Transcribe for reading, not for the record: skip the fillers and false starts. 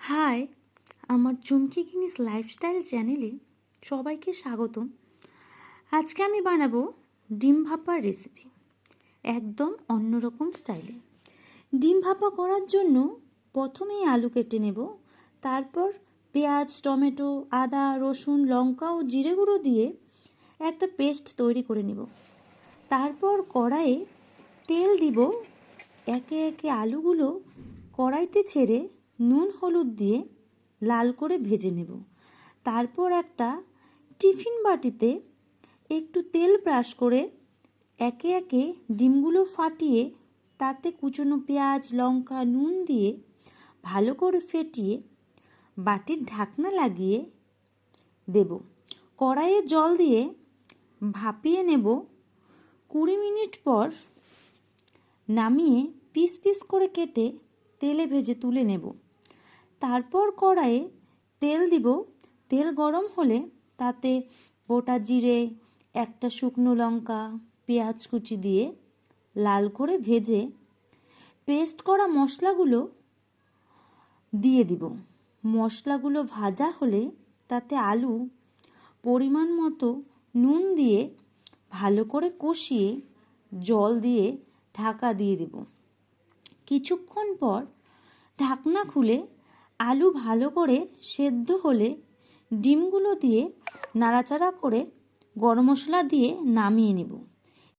High, আমার চুমকি Guinness lifestyle চ্যানেলে সবাইকে স্বাগতম। আজকে আমি বানাবো ডিম ভাপার রেসিপি, একদম অন্যরকম স্টাইলে। ডিম ভাপা করার জন্য প্রথমেই আলু কেটে নেব, তারপর পেঁয়াজ, টমেটো, আদা, রসুন, লঙ্কা ও জিরে গুঁড়ো দিয়ে একটা পেস্ট তৈরি করে নেব। তারপর কড়াইয়ে তেল দিব, একে একে আলুগুলো কড়াইতে ছেড়ে নুন হলুদ দিয়ে লাল করে ভেজে নেব। তারপর একটা টিফিন বাটিতে একটু তেল ব্রাশ করে একে একে ডিমগুলো ফাটিয়ে তাতে কুচনো পেঁয়াজ, লঙ্কা, নুন দিয়ে ভালো করে ফেটিয়ে বাটির ঢাকনা লাগিয়ে দেব। কড়াইয়ে জল দিয়ে ভাপিয়ে নেব। 20 মিনিট পর নামিয়ে পিস পিস করে কেটে তেলে ভেজে তুলে নেব। তারপর কড়াইয়ে তেল দিব, তেল গরম হলে তাতে গোটা জিরে, একটা শুকনো লঙ্কা, পেঁয়াজ কুচি দিয়ে লাল করে ভেজে পেস্ট করা মশলাগুলো দিয়ে দিব। মশলাগুলো ভাজা হলে তাতে আলু, পরিমাণ মতো নুন দিয়ে ভালো করে কষিয়ে জল দিয়ে ঢাকা দিয়ে দেব। কিছুক্ষণ পর ঢাকনা খুলে আলু ভালো করে সেদ্ধ হলে ডিমগুলো দিয়ে নাড়াচাড়া করে গরম মশলা দিয়ে নামিয়ে নেব।